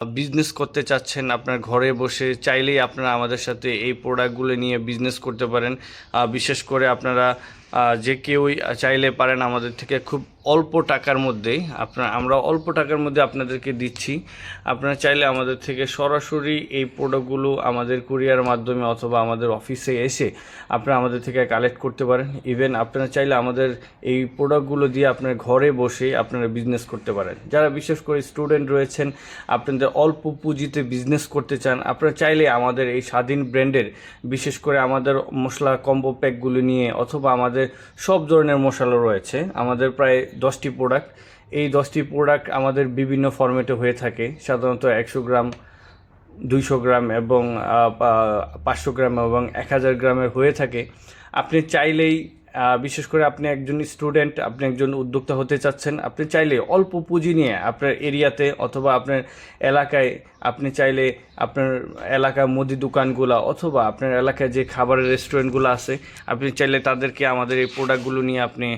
Business করতে চাচ্ছেন, আপনার ঘরে বসে চাইলেই আপনারা আমাদের সাথে এই প্রোডাক্টগুলো নিয়ে বিজনেস করতে পারেন। বিশেষ করে আপনারা যে কেউই চাইলে পারেন আমাদের থেকে খুব অল্প টাকার মধ্যেই আমরা অল্প টাকার মধ্যে আপনাদেরকে দিচ্ছি। আপনারা চাইলে আমাদের থেকে সরাসরি এই প্রোডাক্টগুলো আমাদের কুরিয়ার মাধ্যমে অথবা আমাদের অফিসে এসে আপনারা আমাদের থেকে কালেক্ট করতে পারেন। ইভেন আপনারা চাইলে আমাদের এই প্রোডাক্টগুলো দিয়ে আপনার ঘরে বসে আপনারা বিজনেস করতে পারেন। যারা বিশেষ করে স্টুডেন্ট রয়েছেন, আপনাদের অল্প পুঁজিতে বিজনেস করতে চান, আপনারা চাইলে আমাদের এই স্বাধীন ব্র্যান্ডের বিশেষ করে আমাদের মশলা কম্বো প্যাকগুলো নিয়ে অথবা আমাদের সব ধরনের মশলা রয়েছে, আমাদের প্রায় 10টি প্রোডাক্ট। এই 10টি প্রোডাক্ট আমাদের বিভিন্ন ফরম্যাটে হয়ে থাকে, সাধারণত 100 গ্রাম, 200 গ্রাম এবং 500 গ্রাম এবং 1000 গ্রামের হয়ে থাকে। আপনি চাইলেই বিশেষ করে আপনি একজন স্টুডেন্ট, আপনি একজন উদ্যোক্তা হতে চাচ্ছেন, আপনি চাইলে অল্প পুঁজি নিয়ে আপনার এরিয়াতে অথবা আপনার এলাকায়, আপনি চাইলে আপনার এলাকার মুদি দোকানগুলো অথবা আপনার এলাকায় যে খাবারের রেস্টুরেন্টগুলো আছে, আপনি চাইলে তাদেরকে আমাদের এই প্রোডাক্টগুলো নিয়ে আপনি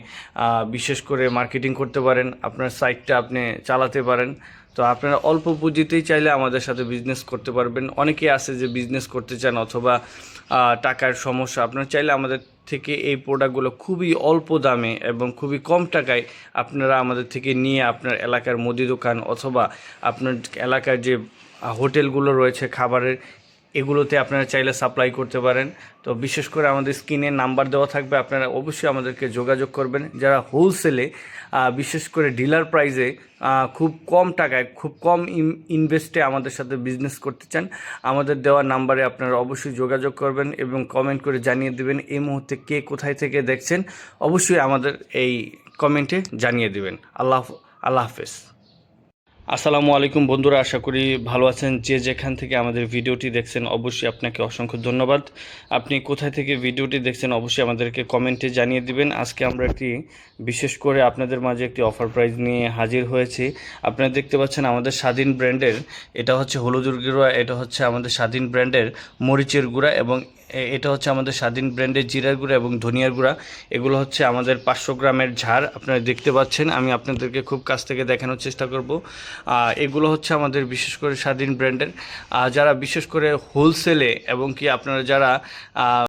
বিশেষ করে মার্কেটিং করতে পারেন, আপনার সাইটটা আপনি চালাতে পারেন। তো আপনারা অল্প পুঁজিতেই চাইলে আমাদের সাথে বিজনেস করতে পারবেন। অনেকেই আছে যে বিজনেস করতে চান অথবা টাকার সমস্যা, আপনারা চাইলে আমাদের থেকে এই প্রোডাক্টগুলো খুবই অল্প দামে এবং খুবই কম টাকায় আপনারা আমাদের থেকে নিয়ে আপনার এলাকার মুদি দোকান অথবা আপনার এলাকার যে হোটেলগুলো রয়েছে খাবারের, এগুলোতে আপনারা চাইলে সাপ্লাই করতে পারেন। তো বিশেষ করে আমাদের স্ক্রিনে নাম্বার দেওয়া থাকবে, আপনারা অবশ্যই আমাদেরকে যোগাযোগ করবেন। যারা হোলসেলে বিশেষ করে ডিলার প্রাইসে খুব কম টাকায় খুব কম ইনভেস্টে আমাদের সাথে বিজনেস করতে চান, আমাদের দেওয়া নাম্বারে আপনারা অবশ্যই যোগাযোগ করবেন এবং কমেন্ট করে জানিয়ে দেবেন এই মুহূর্তে কে কোথায় থেকে দেখছেন। অবশ্যই আমাদের এই কমেন্টে জানিয়ে দেবেন। আল্লাহ হাফেজ। আসসালামু আলাইকুম বন্ধুরা, আশা করি ভালো আছেন। যে যেখান থেকে আমাদের ভিডিওটি দেখছেন অবশ্যই আপনাকে অসংখ্য ধন্যবাদ। আপনি কোথায় থেকে ভিডিওটি দেখছেন অবশ্যই আমাদেরকে কমেন্টে জানিয়ে দিবেন। আজকে আমরা একটি বিশেষ করে আপনাদের মাঝে একটি অফার প্রাইস নিয়ে হাজির হয়েছি। আপনারা দেখতে পাচ্ছেন আমাদের স্বাধীন ব্র্যান্ডের, এটা হচ্ছে হলুদের গুঁড়া, এটা হচ্ছে আমাদের স্বাধীন ব্র্যান্ডের মরিচের গুঁড়া এবং এটা হচ্ছে আমাদের স্বাধীন ব্র্যান্ডের জিরার গুঁড়া এবং ধনিয়ার গুঁড়া। এগুলো হচ্ছে আমাদের 500 গ্রামের ঝাড়, আপনারা দেখতে পাচ্ছেন। আমি আপনাদেরকে খুব কাছ থেকে দেখানোর চেষ্টা করব। এগুলো হচ্ছে আমাদের বিশেষ করে স্বাধীন ব্র্যান্ডের। যারা বিশেষ করে হোলসেলে এবং কি আপনারা যারা